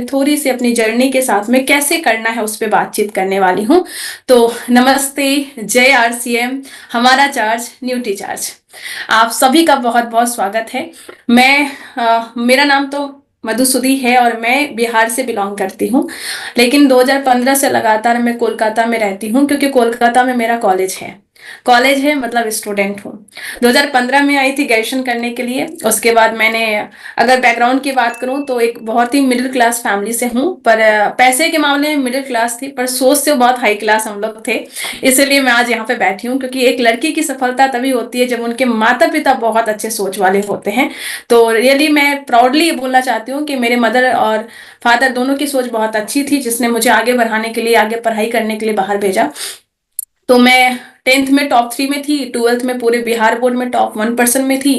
थोड़ी सी अपनी जर्नी के साथ में कैसे करना है उस पर बातचीत करने वाली हूँ। तो नमस्ते, जय आरसीएम, हमारा चार्ज न्यूटी चार्ज। आप सभी का बहुत बहुत स्वागत है। मेरा नाम तो मधुसूदी है और मैं बिहार से बिलोंग करती हूँ, लेकिन 2015 से लगातार मैं कोलकाता में रहती हूँ क्योंकि कोलकाता में मेरा कॉलेज है मतलब स्टूडेंट हूँ। 2015 में आई थी ग्रेजुएशन करने के लिए। उसके बाद मैंने, अगर बैकग्राउंड की बात करूं तो एक बहुत ही मिडिल क्लास फैमिली से हूं, पर पैसे के मामले में मिडिल क्लास थी, पर सोच से बहुत हाई क्लास हम लोग थे। इसलिए मैं आज यहाँ पे बैठी हूँ क्योंकि एक लड़की की सफलता तभी होती है जब उनके माता पिता बहुत अच्छे सोच वाले होते हैं। तो रियली मैं प्राउडली ये बोलना चाहती हूँ कि मेरे मदर और फादर दोनों की सोच बहुत अच्छी थी, जिसने मुझे आगे बढ़ाने के लिए, आगे पढ़ाई करने के लिए बाहर भेजा। तो मैं 10th में टॉप 3 में थी, 12th में पूरे बिहार बोर्ड में टॉप 1% में थी।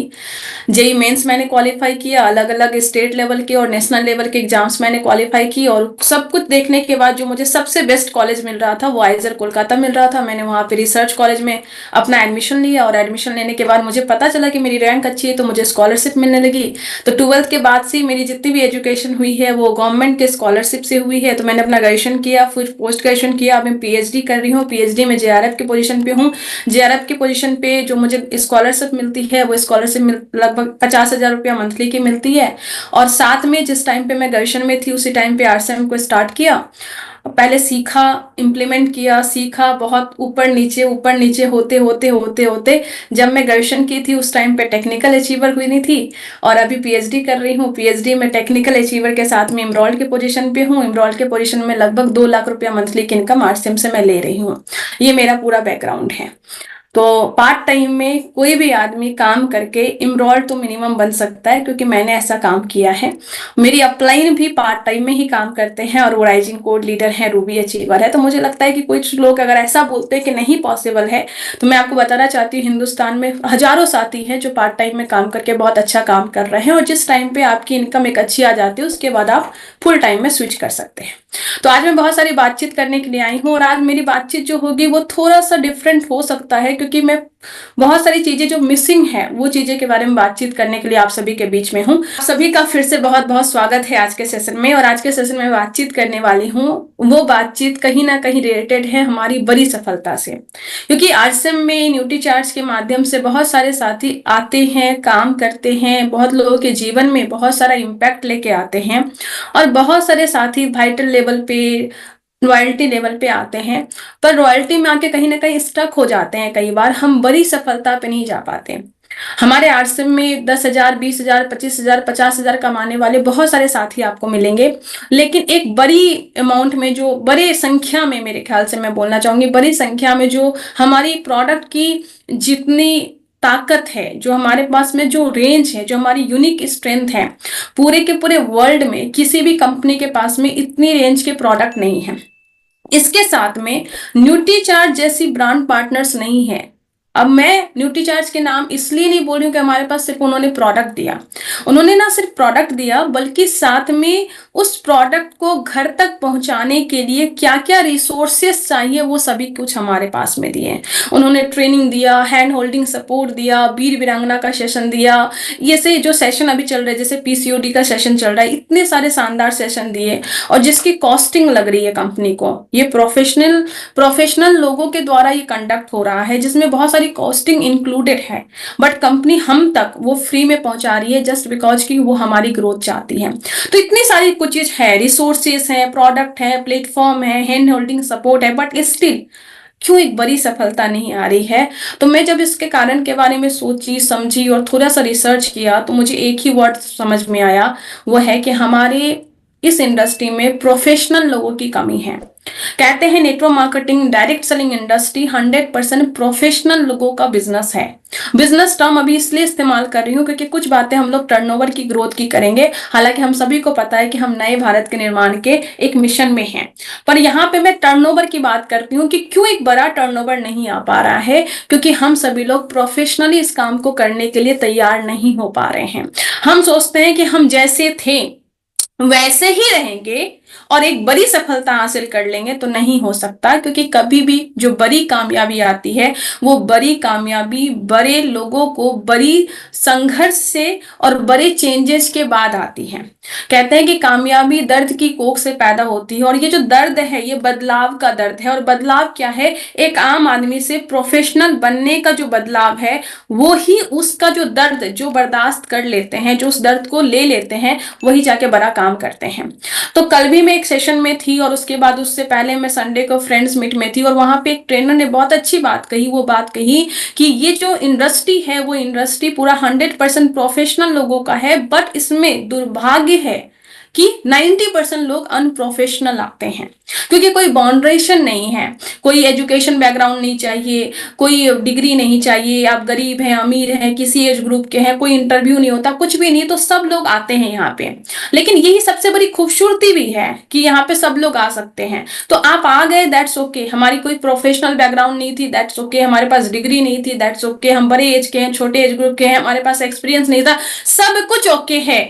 जेई मेंस मैंने क्वालिफाई किया, अलग अलग स्टेट लेवल के और नेशनल लेवल के एग्जाम्स मैंने क्वालिफाई की, और सब कुछ देखने के बाद जो मुझे सबसे बेस्ट कॉलेज मिल रहा था वो आइजर कोलकाता मिल रहा था। मैंने वहाँ पे रिसर्च कॉलेज में अपना एडमिशन लिया, और एडमिशन लेने के बाद मुझे पता चला कि मेरी रैंक अच्छी है तो मुझे स्कॉलरशिप मिलने लगी। तो 12th के बाद से मेरी जितनी भी एजुकेशन हुई है वो गवर्नमेंट के स्कॉलरशिप से हुई है। तो मैंने अपना ग्रेजुएशन किया, फिर पोस्ट ग्रेजुएशन किया, अब मैं पीएचडी कर रही हूँ। पीएचडी में जेआरएफ की पोजीशन पे हूँ। जेआरएफ की पोजीशन पे जो मुझे स्कॉलरशिप मिलती है वो स्कॉलरशिप लगभग 50,000 रुपया मंथली की मिलती है। और साथ में जिस टाइम पे मैं ग्रेजुएशन में थी उसी टाइम पे आरसीएम को स्टार्ट किया। पहले सीखा, इम्प्लीमेंट किया, सीखा, बहुत ऊपर नीचे होते होते होते होते जब मैं ग्रेजुएशन की थी उस टाइम पे टेक्निकल अचीवर हुई नहीं थी, और अभी पीएचडी कर रही हूँ। पीएचडी में टेक्निकल अचीवर के साथ में एमरोल्ड के पोजीशन पे हूँ। एमरोल्ड के पोजीशन में लगभग 2 लाख रुपया मंथली की इनकम आरसीएम से मैं ले रही हूँ। ये मेरा पूरा बैकग्राउंड है। तो पार्ट टाइम में कोई भी आदमी काम करके एमरोल्ड तो मिनिमम बन सकता है, क्योंकि मैंने ऐसा काम किया है। मेरी अपलाइन भी पार्ट टाइम में ही काम करते हैं और वो राइजिंग कोड लीडर है, रूबी अचीवर है। तो मुझे लगता है कि कुछ लोग अगर ऐसा बोलते हैं कि नहीं पॉसिबल है, तो मैं आपको बताना चाहती हूँ हिंदुस्तान में हजारों साथी हैं जो पार्ट टाइम में काम करके बहुत अच्छा काम कर रहे हैं, और जिस टाइम पे आपकी इनकम एक अच्छी आ जाती है उसके बाद आप फुल टाइम में स्विच कर सकते हैं। तो आज मैं बहुत सारी बातचीत करने के लिए आई हूँ, और आज मेरी बातचीत जो होगी वो थोड़ा सा डिफरेंट हो सकता है, क्योंकि मैं बहुत सारी चीजें जो मिसिंग है वो चीजें के बारे में बातचीत करने के लिए आप सभी के बीच में हूँ। आप सभी का फिर से बहुत बहुत स्वागत है आज के सेशन में। और आज के सेशन में बातचीत करने वाली हूँ, वो बातचीत कहीं ना कहीं रिलेटेड है हमारी बड़ी सफलता से, क्योंकि आरसीएम में न्यूटी चार्ज के माध्यम से बहुत सारे साथी आते हैं, काम करते हैं, बहुत लोगों के जीवन में बहुत सारा इम्पैक्ट लेके आते हैं, और बहुत सारे साथी वाइटल लेवल पे, रॉयल्टी लेवल पे आते हैं, पर रॉयल्टी में आके कहीं ना कहीं स्टक हो जाते हैं। कई बार हम बड़ी सफलता पे नहीं जा पाते। हमारे आरसीएम में 10,000, 20,000, 25,000, 50,000 कमाने वाले बहुत सारे साथी आपको मिलेंगे, लेकिन एक बड़ी अमाउंट में, जो बड़े संख्या में, मेरे ख्याल से मैं बोलना चाहूंगी बड़ी संख्या में, जो हमारी प्रोडक्ट की जितनी ताकत है, जो हमारे पास में जो रेंज है, जो हमारी यूनिक स्ट्रेंथ है, पूरे के पूरे वर्ल्ड में किसी भी कंपनी के पास में इतनी रेंज के प्रोडक्ट नहीं है। इसके साथ में न्यूटी चार्ज जैसी ब्रांड पार्टनर्स नहीं है। अब मैं न्यूटी चार्ज के नाम इसलिए नहीं बोल रही हूँ कि हमारे पास सिर्फ उन्होंने प्रोडक्ट दिया। उन्होंने ना सिर्फ प्रोडक्ट दिया, बल्कि साथ में उस प्रोडक्ट को घर तक पहुंचाने के लिए क्या क्या रिसोर्सेस चाहिए वो सभी कुछ हमारे पास में दिए। उन्होंने ट्रेनिंग दिया, हैंड होल्डिंग सपोर्ट दिया, वीर वीरांगना का सेशन दिया। ये से जो सेशन अभी चल रहे हैं, जैसे पीसीओडी का सेशन चल रहा है, इतने सारे शानदार सेशन दिए, और जिसकी कॉस्टिंग लग रही है कंपनी को। ये प्रोफेशनल लोगों के द्वारा ये कंडक्ट हो रहा है, जिसमें बहुत सारी कॉस्टिंग इंक्लूडेड है, बट कंपनी हम तक वो फ्री में पहुंचा रही है जस्ट बिकॉज की वो हमारी ग्रोथ चाहती है। तो इतनी सारी कुछ चीज है, रिसोर्सेस है, प्रोडक्ट है, प्लेटफॉर्म है, हैंड होल्डिंग सपोर्ट है, बट स्टिल क्यों एक बड़ी सफलता नहीं आ रही है। तो मैं जब इसके कारण के बारे में सोची समझी और थोड़ा सा रिसर्च किया, तो मुझे एक ही वर्ड समझ में आया, वो है कि हमारे इस इंडस्ट्री में प्रोफेशनल लोगों की कमी है। कहते हैं network marketing, direct selling industry 100% professional लोगों का बिजनेस है। बिजनेस टर्म अभी इसलिए इस्तेमाल कर रही हूँ क्योंकि कुछ बातें हम लोग टर्नओवर की ग्रोथ की करेंगे। हालांकि हम सभी को पता है कि हम नए भारत के निर्माण के एक मिशन में हैं, पर यहाँ पे मैं टर्नओवर की बात करती हूँ कि क्यों एक बड़ा टर्नओवर नहीं आ पा रहा है, क्योंकि हम सभी लोग प्रोफेशनली इस काम को करने के लिए तैयार नहीं हो पा रहे हैं। हम सोचते हैं कि हम जैसे थे वैसे ही रहेंगे और एक बड़ी सफलता हासिल कर लेंगे, तो नहीं हो सकता, क्योंकि कभी भी जो बड़ी कामयाबी आती है वो बड़ी कामयाबी बड़े लोगों को बड़ी संघर्ष से और बड़े चेंजेस के बाद आती है। कहते हैं कि कामयाबी दर्द की कोख से पैदा होती है, और ये जो दर्द है ये बदलाव का दर्द है। और बदलाव क्या है? एक आम आदमी से प्रोफेशनल बनने का जो बदलाव है, वो ही उसका जो दर्द जो बर्दाश्त कर लेते हैं, जो उस दर्द को ले लेते हैं, वही जाके बड़ा काम करते हैं। तो कल भी मैं एक सेशन में थी, और उसके बाद उससे पहले मैं संडे को फ्रेंड्स मीट में थी, और वहां पे एक ट्रेनर ने बहुत अच्छी बात कही। वो बात कही कि ये जो इंडस्ट्री है, वो इंडस्ट्री पूरा 100% प्रोफेशनल लोगों का है, बट इसमें दुर्भाग्य है कि 90% लोग अनप्रोफेशनल आते हैं, क्योंकि कोई बाउंड्रेशन नहीं है, कोई एजुकेशन बैकग्राउंड नहीं चाहिए, कोई डिग्री नहीं चाहिए, आप गरीब हैं अमीर हैं किसी एज ग्रुप के हैं, कोई इंटरव्यू नहीं होता, कुछ भी नहीं, तो सब लोग आते हैं यहाँ पे। लेकिन यही सबसे बड़ी खूबसूरती भी है कि यहाँ पे सब लोग आ सकते हैं। तो आप आ गए, दैट्स ओके। हमारी कोई प्रोफेशनल बैकग्राउंड नहीं थी, दैट्स ओके। हमारे पास डिग्री नहीं थी, दैट्स ओके। हम बड़े एज के हैं, छोटे एज ग्रुप के हैं, हमारे पास एक्सपीरियंस नहीं था, सब कुछ ओके है।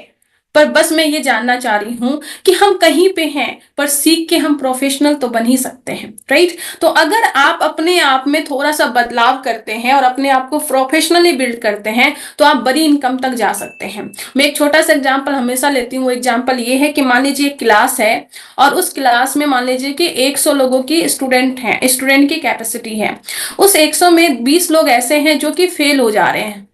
पर बस मैं ये जानना चाह रही हूं कि हम कहीं पे हैं, पर सीख के हम प्रोफेशनल तो बन ही सकते हैं, राइट? तो अगर आप अपने आप में थोड़ा सा बदलाव करते हैं और अपने आप को प्रोफेशनली बिल्ड करते हैं, तो आप बड़ी इनकम तक जा सकते हैं। मैं एक छोटा सा एग्जांपल हमेशा लेती हूँ। एग्जांपल ये है कि मान लीजिए एक क्लास है, और उस क्लास में मान लीजिए कि 100 लोगों की स्टूडेंट है, स्टूडेंट की कैपेसिटी है। उस 100 में 20 लोग ऐसे हैं जो कि फेल हो जा रहे हैं।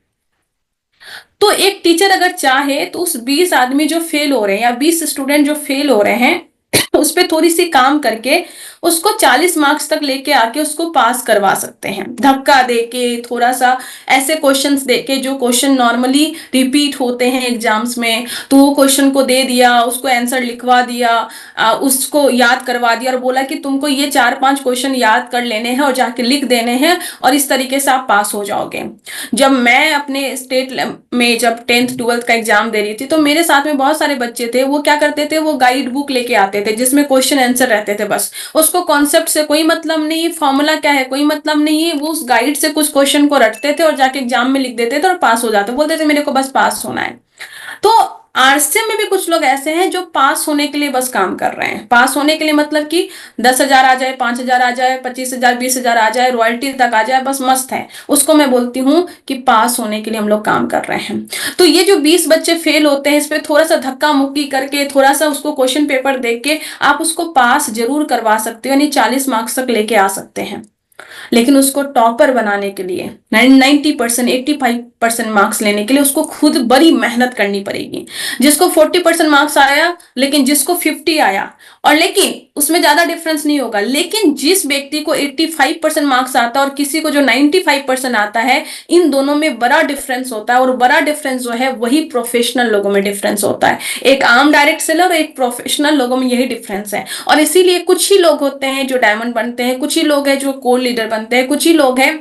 तो एक टीचर अगर चाहे तो उस 20 आदमी जो फेल हो रहे हैं, या 20 स्टूडेंट जो फेल हो रहे हैं, उस पर थोड़ी सी काम करके उसको 40 मार्क्स तक लेके आके उसको पास करवा सकते हैं, धक्का देके, थोड़ा सा ऐसे क्वेश्चंस देके जो क्वेश्चन नॉर्मली रिपीट होते हैं एग्जाम्स में, तो वो क्वेश्चन को दे दिया, उसको आंसर लिखवा दिया, उसको याद करवा दिया, और बोला कि तुमको ये 4-5 क्वेश्चन याद कर लेने हैं और जाके लिख देने हैं, और इस तरीके से आप पास हो जाओगे। जब मैं अपने स्टेट में जब 10th 12th का एग्जाम दे रही थी, तो मेरे साथ में बहुत सारे बच्चे थे। वो क्या करते थे, वो गाइड बुक लेके आते थे जिसमें क्वेश्चन आंसर रहते थे, बस उसको कॉन्सेप्ट से कोई मतलब नहीं, फॉर्मूला क्या है कोई मतलब नहीं है, वो उस गाइड से कुछ क्वेश्चन को रटते थे और जाके एग्जाम में लिख देते थे और पास हो जाते, बोलते थे मेरे को बस पास होना है। तो आरसीएम में भी कुछ लोग ऐसे हैं जो पास होने के लिए बस काम कर रहे हैं। पास होने के लिए मतलब कि 10,000 आ जाए, 5,000 आ जाए, 25,000 20,000 आ जाए, रॉयल्टी तक आ जाए, बस मस्त है। उसको मैं बोलती हूँ कि पास होने के लिए हम लोग काम कर रहे हैं। तो ये जो 20 बच्चे फेल होते हैं, इस पर थोड़ा सा धक्का मुक्की करके, थोड़ा सा उसको क्वेश्चन पेपर देख के आप उसको पास जरूर करवा सकते हो, यानी 40 मार्क्स तक लेके आ सकते हैं। लेकिन उसको टॉपर बनाने के लिए 90%, 85% मार्क्स लेने के लिए उसको खुद बड़ी मेहनत करनी पड़ेगी। जिसको 40% मार्क्स आया, लेकिन जिसको 50 आया, और लेकिन उसमें ज्यादा डिफरेंस नहीं होगा, लेकिन जिस व्यक्ति को 85% मार्क्स आता है और किसी को जो 95% आता है, इन दोनों में बड़ा डिफरेंस होता है। और बड़ा डिफरेंस जो है वही प्रोफेशनल लोगों में डिफरेंस होता है। एक आम डायरेक्ट सेलर और एक प्रोफेशनल लोगों में यही डिफरेंस है। और इसीलिए कुछ ही लोग होते हैं जो डायमंड बनते हैं, कुछ ही लोग हैं जो कोर लीडर बनते हैं, कुछ ही लोग हैं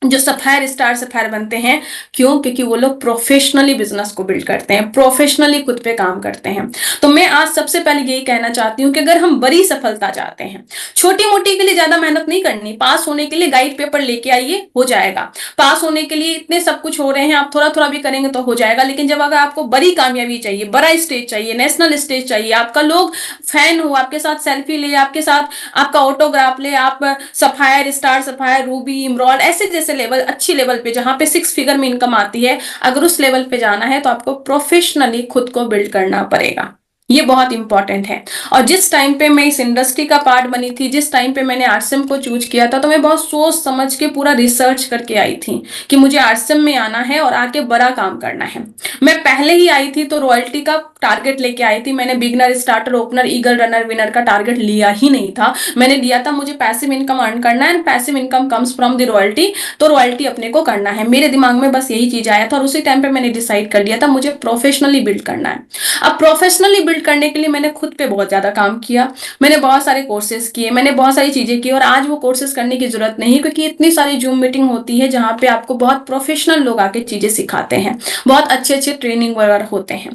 जो सफायर स्टार सफायर बनते हैं। क्यों? क्योंकि वो लोग प्रोफेशनली बिजनेस को बिल्ड करते हैं, प्रोफेशनली खुद पे काम करते हैं। तो मैं आज सबसे पहले यही कहना चाहती हूँ कि अगर हम बड़ी सफलता चाहते हैं, छोटी मोटी के लिए ज्यादा मेहनत नहीं करनी। पास होने के लिए गाइड पेपर लेके आइए, हो जाएगा। पास होने के लिए इतने सब कुछ हो रहे हैं, आप थोड़ा थोड़ा भी करेंगे तो हो जाएगा। लेकिन जब अगर आपको बड़ी कामयाबी चाहिए, बड़ा स्टेज चाहिए, नेशनल स्टेज चाहिए, आपका लोग फैन हो, आपके साथ सेल्फी ले, आपके साथ आपका ऑटोग्राफ ले, आप sapphire star sapphire Ruby emerald ऐसे जैसे लेवल, अच्छी लेवल पे जहां पे 6 फिगर में इनकम आती है, अगर उस लेवल पे जाना है तो आपको प्रोफेशनली खुद को बिल्ड करना पड़ेगा। ये बहुत इंपॉर्टेंट है। और जिस टाइम पे मैं इस इंडस्ट्री का पार्ट बनी थी, जिस टाइम पे मैंने आरसीएम को चूज किया था, तो मैं बहुत सोच समझ के पूरा रिसर्च करके आई थी कि मुझे आरसीएम में आना है और आके बड़ा काम करना है। मैं पहले ही आई थी तो रॉयल्टी का टारगेट लेके आई थी। मैंने beginner, starter, opener, eagle, runner, winner का टारगेट लिया ही नहीं था। मैंने लिया था मुझे पैसिव इनकम अर्न करना है, and passive income comes from the royalty, तो रॉयल्टी अपने को करना है। मेरे दिमाग में बस यही चीज आया था, और उसी टाइम पे मैंने डिसाइड कर लिया था मुझे प्रोफेशनली बिल्ड करना है। अब प्रोफेशनली बिल्ड करने के लिए मैंने खुद पे बहुत ज्यादा काम किया, मैंने बहुत सारे कोर्सेज किए, मैंने बहुत सारी चीजें की, और आज वो कोर्सेज करने की जरूरत नहीं, क्योंकि इतनी सारी जूम मीटिंग होती है जहां पे आपको बहुत प्रोफेशनल लोग आके चीजें सिखाते हैं, बहुत अच्छे अच्छे ट्रेनिंग वगैरह होते हैं।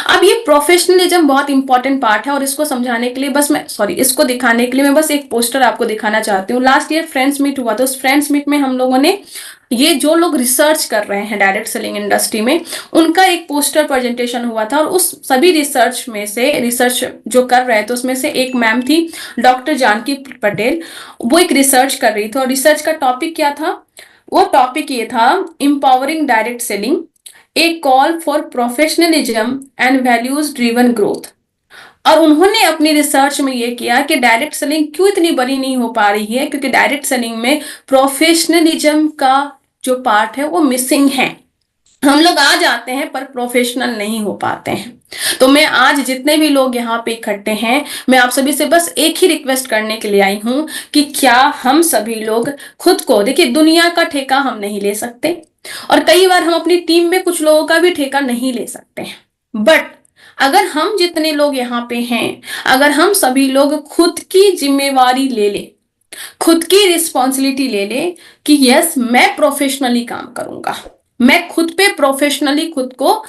अब ये प्रोफेशनलिज्म बहुत इंपॉर्टेंट पार्ट है, और इसको समझाने के लिए इसको दिखाने के लिए मैं बस एक पोस्टर आपको दिखाना चाहती हूँ। लास्ट ईयर फ्रेंड्स मीट हुआ था, उस फ्रेंड्स मीट में हम लोगों ने, ये जो लोग रिसर्च कर रहे हैं डायरेक्ट सेलिंग इंडस्ट्री में, उनका एक पोस्टर प्रेजेंटेशन हुआ था। और उस सभी रिसर्च जो कर रहे थे उसमें से एक मैम थी, डॉक्टर जानकी पटेल। वो एक रिसर्च कर रही थी, और रिसर्च का टॉपिक क्या था? वो टॉपिक ये था, empowering direct selling A call for professionalism and values driven growth. और उन्होंने अपनी रिसर्च में ये किया कि डायरेक्ट सेलिंग क्यों इतनी बड़ी नहीं हो पा रही है, क्योंकि डायरेक्ट सेलिंग में प्रोफेशनलिज्म का जो पार्ट है वो मिसिंग है। हम लोग आ जाते हैं पर प्रोफेशनल नहीं हो पाते हैं। तो मैं आज जितने भी लोग यहाँ पे इकट्ठे हैं, मैं आप सभी से बस एक ही रिक्वेस्ट करने के लिए आई हूँ कि क्या हम सभी लोग खुद को, देखिए दुनिया का ठेका हम नहीं ले सकते और कई बार हम अपनी टीम में कुछ लोगों का भी ठेका नहीं ले सकते हैं, बट अगर हम जितने लोग यहाँ पे हैं, अगर हम सभी लोग खुद की जिम्मेवारी ले लें, खुद की रिस्पॉन्सिबिलिटी ले ले कि यस मैं प्रोफेशनली काम करूंगा, मैं खुद पे प्रोफेशनली खुद को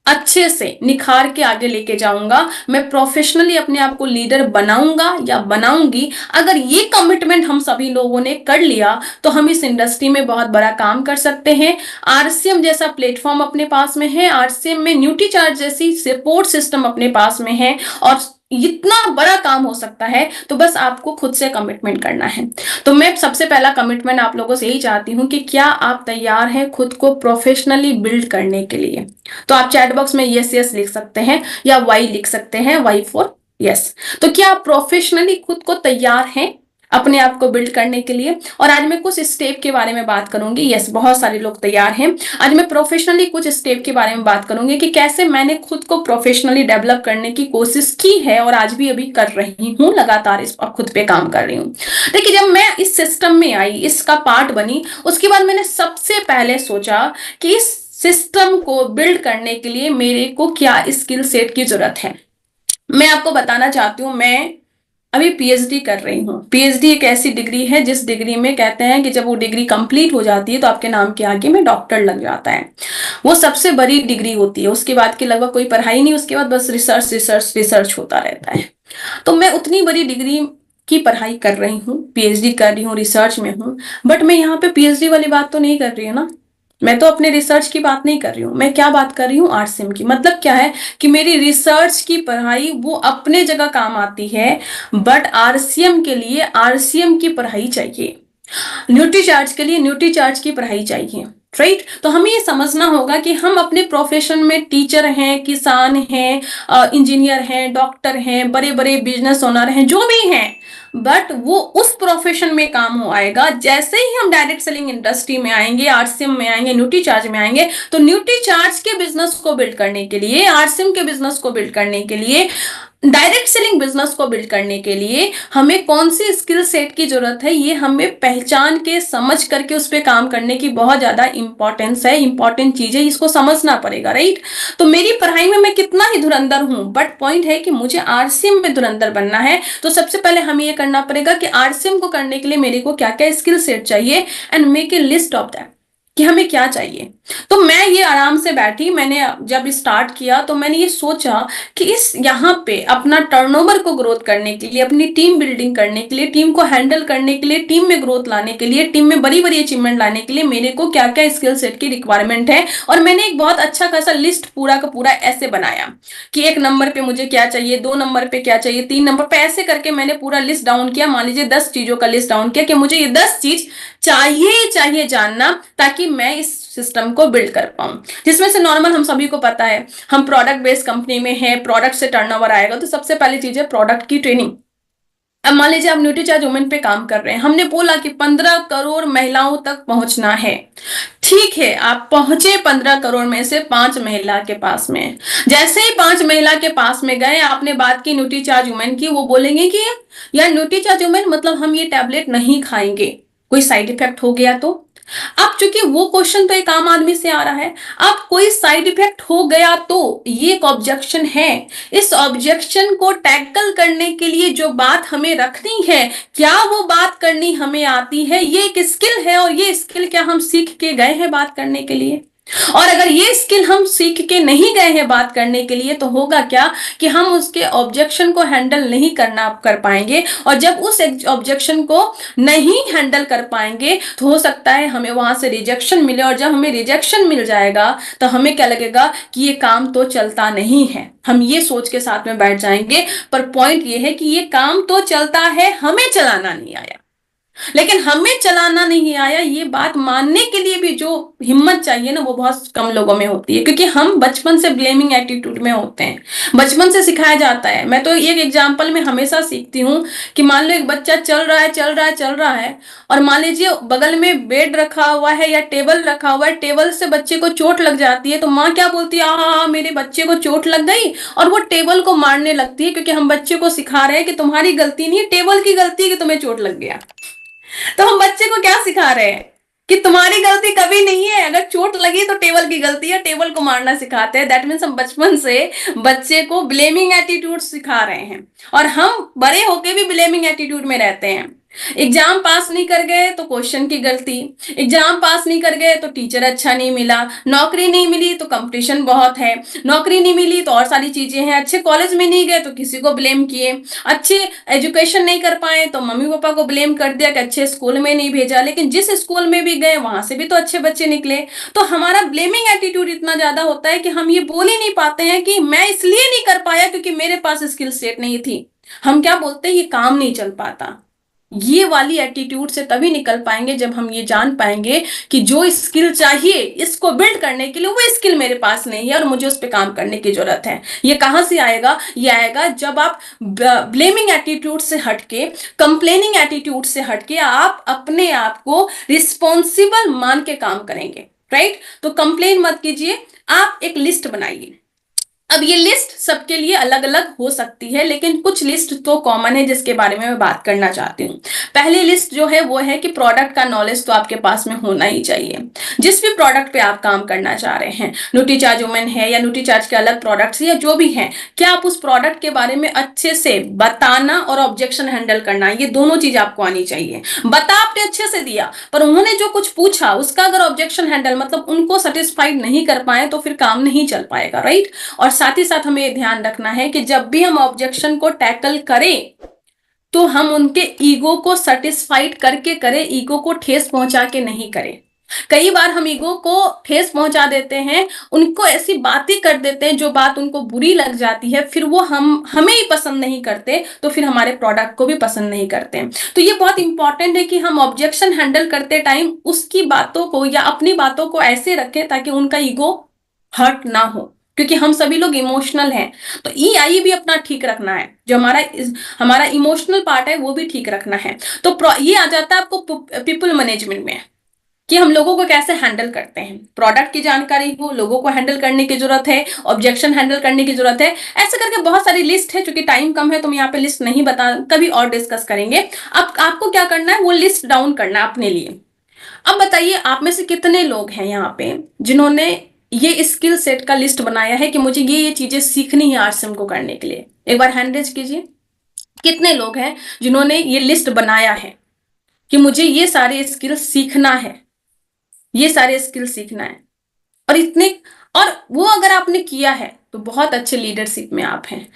अच्छे से निखार के आगे लेके जाऊंगा, मैं प्रोफेशनली अपने आप को लीडर बनाऊंगा या बनाऊंगी। अगर ये कमिटमेंट हम सभी लोगों ने कर लिया तो हम इस इंडस्ट्री में बहुत बड़ा काम कर सकते हैं। आरसीएम जैसा प्लेटफॉर्म अपने पास में है, आरसीएम में न्यूट्रीचार्ज जैसी सपोर्ट सिस्टम अपने पास में है और इतना बड़ा काम हो सकता है। तो बस आपको खुद से कमिटमेंट करना है। तो मैं सबसे पहला कमिटमेंट आप लोगों से यही चाहती हूँ कि क्या आप तैयार हैं खुद को प्रोफेशनली बिल्ड करने के लिए। तो आप चैट बॉक्स में यस यस लिख सकते हैं या वाई लिख सकते हैं, वाई फॉर यस। तो क्या आप प्रोफेशनली खुद को तैयार हैं अपने आप को बिल्ड करने के लिए। और आज मैं कुछ स्टेप के बारे में बात करूंगी। यस, बहुत सारे लोग तैयार हैं। आज मैं प्रोफेशनली कुछ स्टेप के बारे में बात करूंगी कि कैसे मैंने खुद को प्रोफेशनली डेवलप करने की कोशिश की है और आज भी अभी कर रही हूँ, लगातार इस पर खुद पे काम कर रही हूँ। देखिए, जब मैं इस सिस्टम में आई, इसका पार्ट बनी, उसके बाद मैंने सबसे पहले सोचा कि इस सिस्टम को बिल्ड करने के लिए मेरे को क्या स्किल सेट की जरूरत है। मैं आपको बताना चाहती हूँ, मैं अभी पीएचडी कर रही हूँ। पीएचडी एक ऐसी डिग्री है जिस डिग्री में कहते हैं कि जब वो डिग्री कंप्लीट हो जाती है तो आपके नाम के आगे में डॉक्टर लग जाता है। वो सबसे बड़ी डिग्री होती है, उसके बाद की लगभग कोई पढ़ाई नहीं, उसके बाद बस रिसर्च रिसर्च रिसर्च होता रहता है। तो मैं उतनी बड़ी डिग्री की पढ़ाई कर रही हूँ, पीएचडी कर रही हूँ, रिसर्च में हूँ, बट मैं यहाँ पे पीएचडी वाली बात तो नहीं कर रही हूँ ना। मैं तो अपने रिसर्च की बात नहीं कर रही हूँ, मैं क्या बात कर रही हूँ, आरसीएम की। मतलब क्या है कि मेरी रिसर्च की पढ़ाई वो अपने जगह काम आती है, बट आरसीएम के लिए आरसीएम की पढ़ाई चाहिए, न्यूट्रीचार्ज के लिए न्यूट्रीचार्ज की पढ़ाई चाहिए, राइट। तो हमें ये समझना होगा कि हम अपने प्रोफेशन में टीचर हैं, किसान हैं, इंजीनियर हैं, डॉक्टर हैं, बड़े बड़े बिजनेस ओनर हैं, जो भी हैं, बट वो उस प्रोफेशन में काम हो आएगा। जैसे ही हम डायरेक्ट सेलिंग इंडस्ट्री में आएंगे, आरसीएम में आएंगे, न्यूट्रीचार्ज में आएंगे, तो न्यूट्रीचार्ज के बिजनेस को बिल्ड करने के लिए, आरसीएम के बिजनेस को बिल्ड करने के लिए, डायरेक्ट सेलिंग बिजनेस को बिल्ड करने के लिए हमें कौन सी स्किल सेट की जरूरत है, ये हमें पहचान के समझ करके उस पर काम करने की बहुत ज्यादा इंपॉर्टेंस है, इंपॉर्टेंट चीज है, इसको समझना पड़ेगा, राइट। तो मेरी पढ़ाई में मैं कितना ही धुरंधर हूं, बट पॉइंट है कि मुझे आरसीएम में धुरंधर बनना है। तो सबसे पहले हमें ये करना पड़ेगा कि आरसीएम को करने के लिए मेरे को क्या क्या स्किल सेट चाहिए, and make a list of that कि हमें क्या चाहिए। तो मैं ये आराम से बैठी, मैंने जब स्टार्ट किया तो मैंने ये सोचा कि इस यहाँ पे अपना टर्नओवर को ग्रोथ करने के लिए, अपनी टीम बिल्डिंग करने के लिए, टीम को हैंडल करने के लिए, टीम में ग्रोथ लाने के लिए, टीम में बड़ी बड़ी अचीवमेंट लाने के लिए मेरे को क्या क्या स्किल सेट की रिक्वायरमेंट है। और मैंने एक बहुत अच्छा खासा लिस्ट पूरा का पूरा ऐसे बनाया कि 1 नंबर पे मुझे क्या चाहिए, 2 नंबर पे क्या चाहिए, 3 नंबर पे, ऐसे करके मैंने पूरा लिस्ट डाउन किया। मान लीजिए 10 चीजों का लिस्ट डाउन किया कि मुझे ये 10 चीज चाहिए जानना, ताकि मैं इस सिस्टम को बिल्ड कर पाऊं। जिसमें से नॉर्मल हम सभी को पता है, हम प्रोडक्ट बेस्ड कंपनी में है, प्रोडक्ट से टर्नओवर आएगा, तो सबसे पहली चीज है प्रोडक्ट की ट्रेनिंग। अब मान लीजिए आप न्यूट्रीचार्ज वुमेन पे काम कर रहे हैं, हमने बोला कि 15 करोड़ महिलाओं तक पहुंचना है। ठीक है, आप पहुंचे 15 करोड़ में से 5 महिला के पास में। जैसे ही 5 महिला के पास में गए, आपने बात की न्यूट्रीचार्ज वुमेन की, वो बोलेंगे कि यार न्यूट्रीचार्ज वुमेन मतलब हम ये टैबलेट नहीं खाएंगे, कोई साइड इफेक्ट हो गया तो। अब चूंकि वो क्वेश्चन तो एक आम आदमी से आ रहा है, अब कोई साइड इफेक्ट हो गया तो ये एक ऑब्जेक्शन है। इस ऑब्जेक्शन को टैकल करने के लिए जो बात हमें रखनी है, क्या वो बात करनी हमें आती है, ये एक स्किल है। और ये स्किल क्या हम सीख के गए हैं बात करने के लिए? और अगर ये स्किल हम सीख के नहीं गए हैं बात करने के लिए, तो होगा क्या कि हम उसके ऑब्जेक्शन को हैंडल नहीं कर पाएंगे। और जब उस ऑब्जेक्शन को नहीं हैंडल कर पाएंगे तो हो सकता है हमें वहां से रिजेक्शन मिले। और जब हमें रिजेक्शन मिल जाएगा तो हमें क्या लगेगा कि ये काम तो चलता नहीं है, हम ये सोच के साथ में बैठ जाएंगे। पर पॉइंट ये है कि ये काम तो चलता है, हमें चलाना नहीं आया। लेकिन हमें चलाना नहीं आया, ये बात मानने के लिए भी जो हिम्मत चाहिए ना, वो बहुत कम लोगों में होती है, क्योंकि हम बचपन से ब्लेमिंग एटीट्यूड में होते हैं, बचपन से सिखाया जाता है। मैं तो एक एग्जांपल में हमेशा सीखती हूँ कि मान लो एक बच्चा चल रहा है और मान लीजिए बगल में बेड रखा हुआ है या टेबल रखा हुआ है, टेबल से बच्चे को चोट लग जाती है तो माँ क्या बोलती है, हाँ मेरे बच्चे को चोट लग गई, और वो टेबल को मारने लगती है, क्योंकि हम बच्चे को सिखा रहे हैं कि तुम्हारी गलती नहीं है, टेबल की गलती है कि तुम्हें चोट लग गया। तो हम बच्चे को क्या सिखा रहे हैं कि तुम्हारी गलती कभी नहीं है, अगर चोट लगी तो टेबल की गलती है, टेबल को मारना सिखाते हैं। दैट मीन्स हम बचपन से बच्चे को ब्लेमिंग एटीट्यूड सिखा रहे हैं, और हम बड़े होके भी ब्लेमिंग एटीट्यूड में रहते हैं। एग्जाम पास नहीं कर गए तो क्वेश्चन की गलती, एग्जाम पास नहीं कर गए तो टीचर अच्छा नहीं मिला, नौकरी नहीं मिली तो कंपटीशन बहुत है, नौकरी नहीं मिली तो और सारी चीजें हैं, अच्छे कॉलेज में नहीं गए तो किसी को ब्लेम किए, अच्छे एजुकेशन नहीं कर पाए तो मम्मी पापा को ब्लेम कर दिया कि अच्छे स्कूल में नहीं भेजा, लेकिन जिस स्कूल में भी गए वहां से भी तो अच्छे बच्चे निकले। तो हमारा ब्लेमिंग एटीट्यूड इतना ज्यादा होता है कि हम ये बोल ही नहीं पाते हैं कि मैं इसलिए नहीं कर पाया क्योंकि मेरे पास स्किल सेट नहीं थी। हम क्या बोलते हैं, ये काम नहीं चल पाता। ये वाली एटीट्यूड से तभी निकल पाएंगे जब हम ये जान पाएंगे कि जो स्किल चाहिए इसको बिल्ड करने के लिए, वो स्किल मेरे पास नहीं है और मुझे उस पर काम करने की जरूरत है। ये कहां से आएगा? ये आएगा जब आप ब्लेमिंग एटीट्यूड से हटके, कंप्लेनिंग एटीट्यूड से हटके आप अपने आप को रिस्पॉन्सिबल मान के काम करेंगे। राइट? तो कंप्लेन मत कीजिए, आप एक लिस्ट बनाइए। अब ये लिस्ट सबके लिए अलग अलग हो सकती है, लेकिन कुछ लिस्ट तो कॉमन है जिसके बारे में मैं बात करना चाहती हूँ। पहली लिस्ट जो है वो है कि प्रोडक्ट का नॉलेज तो आपके पास में होना ही चाहिए। जिस भी प्रोडक्ट पे आप काम करना चाह रहे हैं, न्यूट्रीचार्ज वुमेन है या न्यूट्रीचार्ज के अलग प्रोडक्ट्स या जो भी हैं, क्या आप उस प्रोडक्ट के बारे में अच्छे से बताना और ऑब्जेक्शन हैंडल करना, ये दोनों चीज आपको आनी चाहिए। बता आपने अच्छे से दिया, पर उन्होंने जो कुछ पूछा उसका अगर ऑब्जेक्शन हैंडल, मतलब उनको सेटिस्फाइड नहीं कर पाए, तो फिर काम नहीं चल पाएगा। राइट? और साथ ही साथ हमें ध्यान रखना है कि जब भी हम ऑब्जेक्शन को टैकल करें तो हम उनके ईगो को सेटिस्फाइड करके करें, ईगो को ठेस पहुंचा के नहीं करें। कई बार हम ईगो को ठेस पहुंचा देते हैं, उनको ऐसी बातें कर देते हैं जो बात उनको बुरी लग जाती है, फिर वो हमें ही पसंद नहीं करते, तो फिर हमारे प्रोडक्ट को भी पसंद नहीं करते। तो ये बहुत इंपॉर्टेंट है कि हम ऑब्जेक्शन हैंडल करते टाइम उसकी बातों को या अपनी बातों को ऐसे रखें ताकि उनका ईगो हर्ट ना हो, क्योंकि हम सभी लोग इमोशनल हैं। तो ईआई भी अपना ठीक रखना है, जो हमारा इमोशनल पार्ट है वो भी ठीक रखना है। तो ये आ जाता है आपको पीपल मैनेजमेंट में, कि हम लोगों को कैसे हैंडल करते हैं। प्रोडक्ट की जानकारी हो, लोगों को हैंडल करने की जरूरत है, ऑब्जेक्शन हैंडल करने की जरूरत है। ऐसे करके बहुत सारी लिस्ट है, चूंकि टाइम कम है तो मैं यहाँ पे लिस्ट नहीं बता, कभी और डिस्कस करेंगे। अब आपको क्या करना है, वो लिस्ट डाउन करना है अपने लिए। अब बताइए आप में से कितने लोग हैं यहाँ पे जिन्होंने ये स्किल सेट का लिस्ट बनाया है कि मुझे ये चीजें सीखनी है आरसीएम को करने के लिए। एक बार हैंड रेज कीजिए, कितने लोग हैं जिन्होंने ये लिस्ट बनाया है कि मुझे ये सारे स्किल सीखना है, ये सारे स्किल सीखना है। और वो अगर आपने किया है तो बहुत अच्छे लीडरशिप में आप हैं।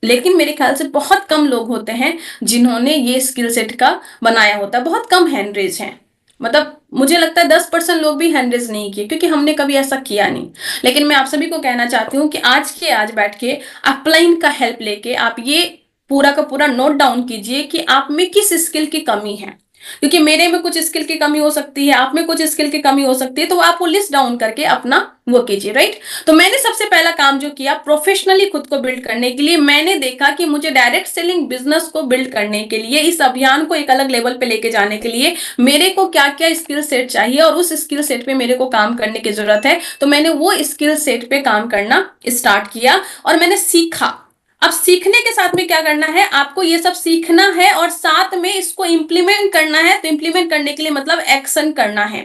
लेकिन मेरे ख्याल से बहुत कम लोग होते हैं जिन्होंने ये स्किल सेट का बनाया होता है। बहुत कम हैंड रेज हैं, मतलब मुझे लगता है 10% लोग भी हैंड रेज नहीं किए, क्योंकि हमने कभी ऐसा किया नहीं। लेकिन मैं आप सभी को कहना चाहती हूँ कि आज बैठ के अपलाइन का हेल्प लेके आप ये पूरा का पूरा नोट डाउन कीजिए कि आप में किस स्किल की कमी है, क्योंकि मेरे में कुछ स्किल की कमी हो सकती है, आप में कुछ स्किल की कमी हो सकती है। तो आप वो लिस्ट डाउन करके अपना वो कीजिए। राइट? तो मैंने सबसे पहला काम जो किया प्रोफेशनली खुद को बिल्ड करने के लिए, मैंने देखा कि मुझे डायरेक्ट सेलिंग बिजनेस को बिल्ड करने के लिए, इस अभियान को एक अलग लेवल पे लेके जाने के लिए मेरे को क्या क्या स्किल सेट चाहिए और उस स्किल सेट पे मेरे को काम करने की जरूरत है। तो मैंने वो स्किल सेट पे काम करना स्टार्ट किया और मैंने सीखा। अब सीखने के साथ में क्या करना है, आपको ये सब सीखना है और साथ में इसको इंप्लीमेंट करना है। तो इंप्लीमेंट करने के लिए मतलब एक्शन करना है।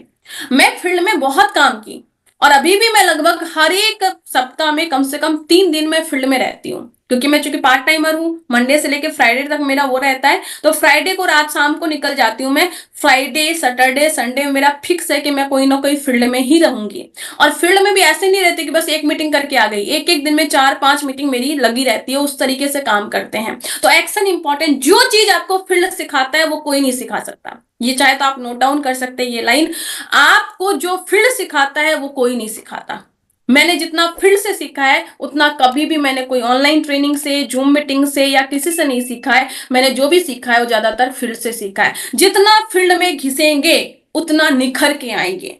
मैं फील्ड में बहुत काम की और अभी भी मैं लगभग हर एक सप्ताह में कम से कम 3 दिन में फील्ड में रहती हूँ, क्योंकि मैं चूंकि पार्ट टाइमर हूँ। मंडे से लेकर फ्राइडे तक मेरा वो रहता है, तो फ्राइडे को रात शाम को निकल जाती हूँ मैं। फ्राइडे सैटरडे संडे में मेरा फिक्स है कि मैं कोई ना कोई फील्ड में ही रहूंगी। और फील्ड में भी ऐसे नहीं रहती कि बस एक मीटिंग करके आ गई, एक एक दिन में 4-5 मीटिंग मेरी लगी रहती है। उस तरीके से काम करते हैं। तो एक्शन इंपॉर्टेंट, जो चीज आपको फील्ड सिखाता है वो कोई नहीं सिखा सकता। ये चाहे तो आप नोट डाउन कर सकते हैं ये लाइन, आपको जो फील्ड सिखाता है वो कोई नहीं सिखाता। मैंने जितना फील्ड से सीखा है उतना कभी भी मैंने कोई ऑनलाइन ट्रेनिंग से, जूम मीटिंग से या किसी से नहीं सीखा है। मैंने जो भी सीखा है वो ज्यादातर फील्ड से सीखा है। जितना फील्ड में घिसेंगे उतना निखर के आएंगे।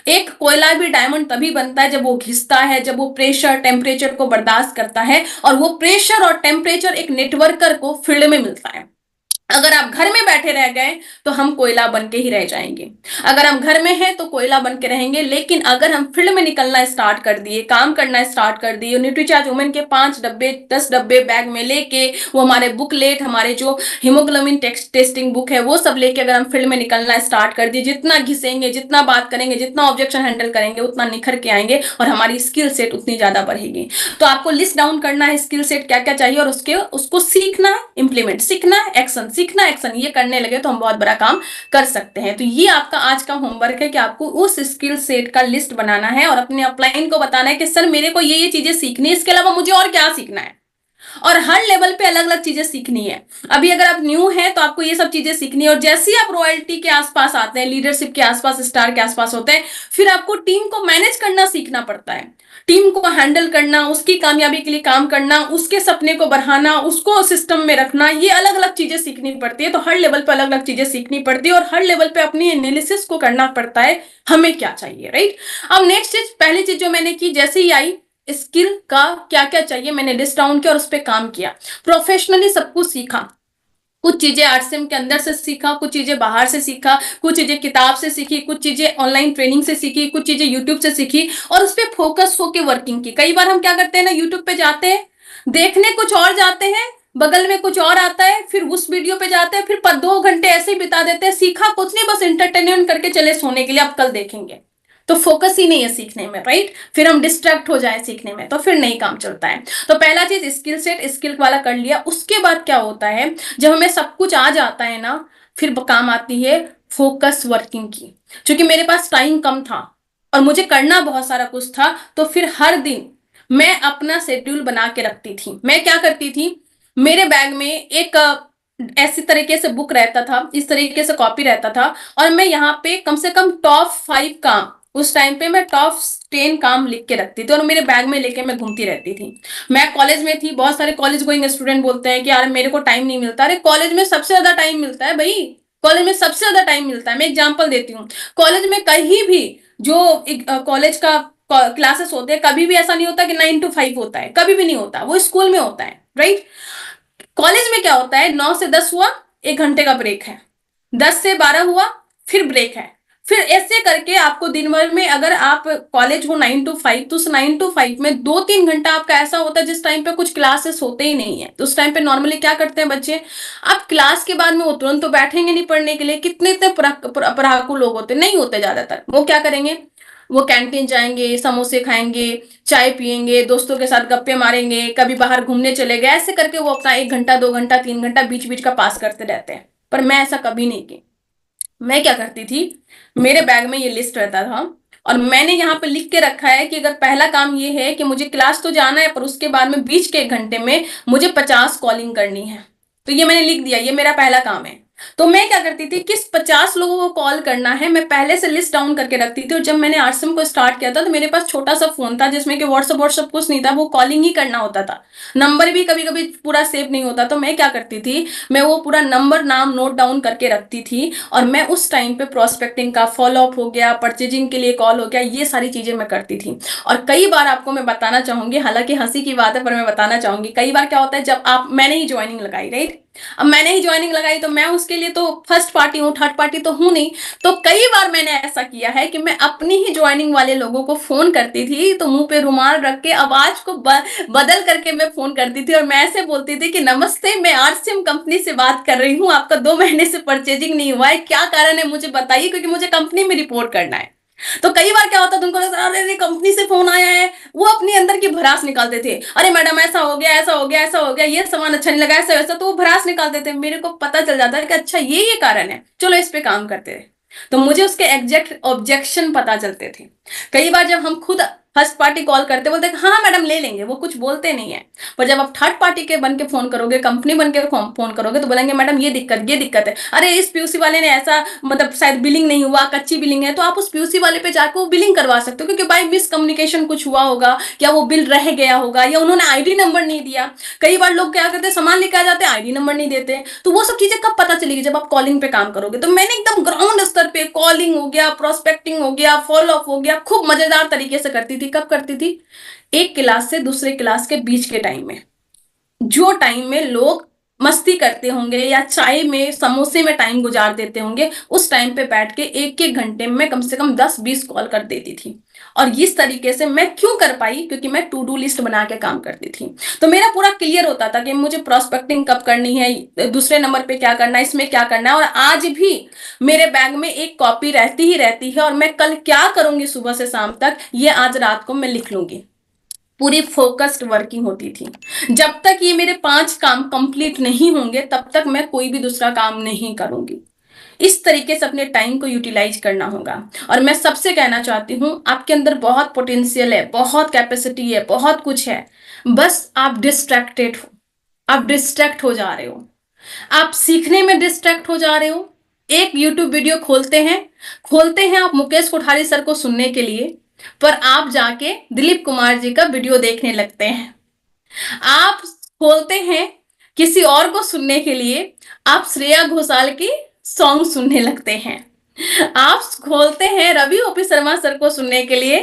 एक कोयला भी डायमंड तभी बनता है जब वो घिसता है, जब वो प्रेशर टेम्परेचर को बर्दाश्त करता है, और वो प्रेशर और टेम्परेचर एक नेटवर्कर को फील्ड में मिलता है। अगर आप घर में बैठे रह गए तो हम कोयला बन के ही रह जाएंगे। अगर हम घर में हैं तो कोयला बन के रहेंगे, लेकिन अगर हम फील्ड में निकलना स्टार्ट कर दिए, काम करना स्टार्ट कर दिए, न्यूट्रीचार्ज वुमेन के 5 डब्बे 10 डब्बे बैग में लेके, वो हमारे बुकलेट, हमारे जो हीमोग्लोबिन टेस्टिंग बुक है वो सब लेके अगर हम फील्ड में निकलना स्टार्ट कर दिए, जितना घिसेंगे, जितना बात करेंगे, जितना ऑब्जेक्शन हैंडल करेंगे, उतना निखर के आएंगे और हमारी स्किल सेट उतनी ज्यादा बढ़ेगी। तो आपको लिस्ट डाउन करना है स्किल सेट क्या क्या चाहिए, और उसको सीखना, इंप्लीमेंट, सीखना, एक्शन, सीखना, एक्शन, ये करने लगे तो हम बहुत बड़ा काम कर सकते हैं। तो ये आपका आज का होमवर्क है कि आपको उस स्किल सेट का लिस्ट बनाना है और अपने अपलाइन को बताना है कि सर मेरे को ये चीजें सीखनी है, इसके अलावा मुझे और क्या सीखना है। और हर लेवल पे अलग अलग चीजें सीखनी है। अभी अगर आप न्यू हैं तो आपको ये सब चीजें सीखनी है, और जैसे ही आप रॉयल्टी के आसपास आते हैं, लीडरशिप के आसपास, स्टार के आसपास होते हैं, फिर आपको टीम को मैनेज करना सीखना पड़ता है। टीम को हैंडल करना, उसकी कामयाबी के लिए काम करना, उसके सपने को बढ़ाना, उसको सिस्टम में रखना, ये अलग अलग चीजें सीखनी पड़ती है। तो हर लेवल पे अलग अलग चीजें सीखनी पड़ती है और हर लेवल पे अपनी एनालिसिस को करना पड़ता है, हमें क्या चाहिए, राइट। अब नेक्स्ट चीज, पहली चीज जो मैंने की, जैसे ही आई स्किल का क्या क्या चाहिए, मैंने लिस्ट डाउन किया और उस पर काम किया, प्रोफेशनली सब कुछ सीखा। कुछ चीजें आरसीएम के अंदर से सीखा, कुछ चीजें बाहर से सीखा, कुछ चीजें किताब से सीखी, कुछ चीजें ऑनलाइन ट्रेनिंग से सीखी, कुछ चीजें यूट्यूब से सीखी, और उस पर फोकस होकर वर्किंग की। कई बार हम क्या करते हैं ना, यूट्यूब पे जाते हैं, देखने कुछ और जाते हैं, बगल में कुछ और आता है, फिर उस वीडियो पे जाते हैं, फिर 2 घंटे ऐसे ही बिता देते हैं, सीखा कुछ नहीं, बस इंटरटेनमेंट करके चले सोने के लिए, अब कल देखेंगे। तो फोकस ही नहीं है सीखने में, राइट। फिर हम डिस्ट्रैक्ट हो जाए सीखने में, तो फिर नहीं काम चलता है। तो पहला चीज स्किल सेट, स्किल वाला कर लिया। उसके बाद क्या होता है, जब हमें सब कुछ आ जाता है ना, फिर काम आती है फोकस वर्किंग की। क्योंकि मेरे पास टाइम कम था और मुझे करना बहुत सारा कुछ था, तो फिर हर दिन मैं अपना शेड्यूल बना के रखती थी। मैं क्या करती थी, मेरे बैग में एक ऐसी तरीके से बुक रहता था, इस तरीके से कॉपी रहता था, और मैं यहाँ पे कम से कम टॉप 5 काम, उस टाइम पे मैं टॉप 10 काम लिख के रखती थी और मेरे बैग में लेके मैं घूमती रहती थी। मैं कॉलेज में थी, बहुत सारे कॉलेज गोइंग स्टूडेंट बोलते हैं कि यार मेरे को टाइम नहीं मिलता। अरे कॉलेज में सबसे ज्यादा टाइम मिलता है भाई, कॉलेज में सबसे ज्यादा टाइम मिलता है। मैं एग्जाम्पल देती हूँ, कॉलेज में कहीं भी जो कॉलेज का क्लासेस होते हैं, कभी भी ऐसा नहीं होता कि 9 to 5 होता है, कभी भी नहीं होता, वो स्कूल में होता है, राइट। कॉलेज में क्या होता है, 9 से 10 हुआ, 1 घंटे का ब्रेक है, 10 से 12 हुआ, फिर ब्रेक है, फिर ऐसे करके आपको दिन भर में, अगर आप कॉलेज हो 9 to 5, तो उस 9 to 5 में 2-3 घंटा आपका ऐसा होता है जिस टाइम पे कुछ क्लासेस होते ही नहीं है। तो उस टाइम पे नॉर्मली क्या करते हैं बच्चे, आप क्लास के बाद में वो तुरंत तो बैठेंगे नहीं पढ़ने के लिए। कितने इतने पढ़ाकू लोग होते नहीं होते, ज्यादातर वो क्या करेंगे, वो कैंटीन जाएंगे, समोसे खाएंगे, चाय पियेंगे, दोस्तों के साथ गप्पे मारेंगे, कभी बाहर घूमने चले गए, ऐसे करके वो अपना 1 घंटा 2 घंटा 3 घंटा बीच बीच का पास करते रहते हैं। पर मैं ऐसा कभी नहीं की। मैं क्या करती थी, मेरे बैग में ये लिस्ट रहता था और मैंने यहाँ पे लिख के रखा है कि अगर पहला काम ये है कि मुझे क्लास तो जाना है, पर उसके बाद में बीच के 1 घंटे में मुझे 50 कॉलिंग करनी है। तो ये मैंने लिख दिया, ये मेरा पहला काम है। तो मैं क्या करती थी, किस 50 लोगों को कॉल करना है, मैं पहले से लिस्ट डाउन करके रखती थी। और जब मैंने आरसीएम को स्टार्ट किया था तो मेरे पास छोटा सा फोन था जिसमें कि व्हाट्सएप व्हाट्सएप कुछ नहीं था, वो कॉलिंग ही करना होता था, नंबर भी कभी कभी पूरा सेव नहीं होता। तो मैं क्या करती थी, मैं वो पूरा नंबर नाम नोट डाउन करके रखती थी, और मैं उस टाइम पे प्रोस्पेक्टिंग का फॉलोअप हो गया, परचेजिंग के लिए कॉल हो गया, ये सारी चीजें मैं करती थी। और कई बार आपको मैं बताना चाहूंगी, हालांकि हंसी की बात है पर मैं बताना चाहूंगी, कई बार क्या होता है, जब मैंने ही ज्वाइनिंग लगाई, राइट। अब मैंने ही ज्वाइनिंग लगाई तो मैं उसके लिए तो फर्स्ट पार्टी हूँ, थर्ड पार्टी तो हूं नहीं। तो कई बार मैंने ऐसा किया है कि मैं अपनी ही ज्वाइनिंग वाले लोगों को फोन करती थी, तो मुंह पे रुमाल रख के आवाज को बदल करके मैं फोन करती थी और मैं ऐसे बोलती थी कि नमस्ते, मैं आरसीएम कंपनी से बात कर रही हूँ, आपका 2 महीने से परचेजिंग नहीं हुआ है, क्या कारण है मुझे बताइए, क्योंकि मुझे कंपनी में रिपोर्ट करना है। तो कई बार क्या होता, तुमको लगता है अरे कंपनी से फोन आया है, वो अपनी अंदर की भड़ास निकालते थे, अरे मैडम ऐसा हो गया, ऐसा हो गया, ऐसा हो गया, ये सामान अच्छा नहीं लगा, ऐसा वैसा, तो वो भड़ास निकालते थे। मेरे को पता चल जाता है कि अच्छा ये कारण है, चलो इस पे काम करते थे। तो मुझे उसके एग्जैक्ट ऑब्जेक्शन पता चलते थे। कई बार जब हम खुद फर्स्ट पार्टी कॉल करते बोलते हाँ मैडम ले लेंगे, वो कुछ बोलते नहीं है। पर जब आप थर्ड पार्टी के बन के फोन करोगे, कंपनी बन के फोन करोगे, तो बोलेंगे मैडम ये दिक्कत है, अरे इस पीयूसी वाले ने ऐसा मतलब शायद बिलिंग नहीं हुआ, कच्ची बिलिंग है, तो आप उस पीयूसी वाले पे जाकर वो बिलिंग करवा सकते हो, क्योंकि बाय मिसकम्युनिकेशन कुछ हुआ होगा, या वो बिल रह गया होगा, या उन्होंने आईडी नंबर नहीं दिया। कई बार लोग क्या करते हैं, सामान लेके आ जाते हैं, आईडी नंबर नहीं देते। तो वो सब चीजें कब पता चलेगी, जब आप कॉलिंग पे काम करोगे। तो मैंने एकदम ग्राउंड स्तर पे कॉलिंग हो गया, प्रोस्पेक्टिंग हो गया, फॉलो अप हो गया, खूब मजेदार तरीके से करती थी। कब करती थी? एक क्लास से दूसरे क्लास के बीच के टाइम में, जो टाइम में लोग मस्ती करते होंगे या चाय में समोसे में टाइम गुजार देते होंगे, उस टाइम पे बैठ के एक एक घंटे में कम से कम 10-20 कॉल कर देती थी। और इस तरीके से मैं क्यों कर पाई? क्योंकि मैं टू डू लिस्ट बना के काम करती थी। तो मेरा पूरा क्लियर होता था कि मुझे प्रोस्पेक्टिंग कब करनी है, दूसरे नंबर पे क्या करना है, इसमें क्या करना है। और आज भी मेरे बैग में एक कॉपी रहती ही रहती है, और मैं कल क्या करूंगी सुबह से शाम तक, ये आज रात को मैं लिख लूंगी। पूरी फोकस्ड वर्किंग होती थी। जब तक ये मेरे 5 काम कंप्लीट नहीं होंगे, तब तक मैं कोई भी दूसरा काम नहीं करूंगी। इस तरीके से अपने टाइम को यूटिलाइज करना होगा। और मैं सबसे कहना चाहती हूं, आपके अंदर बहुत पोटेंशियल है, बहुत कैपेसिटी है, बहुत कुछ है, बस आप डिस्ट्रैक्टेड हो। आप डिस्ट्रैक्ट हो जा रहे हो, आप सीखने में डिस्ट्रैक्ट हो जा रहे हो। एक यूट्यूब वीडियो खोलते हैं आप मुकेश कोठारी सर को सुनने के लिए, पर आप जाके दिलीप कुमार जी का वीडियो देखने लगते हैं। आप खोलते हैं किसी और को सुनने के लिए, आप श्रेया घोषाल की सॉन्ग सुनने लगते हैं। आप खोलते हैं रवि ओपी शर्मा सर को सुनने के लिए,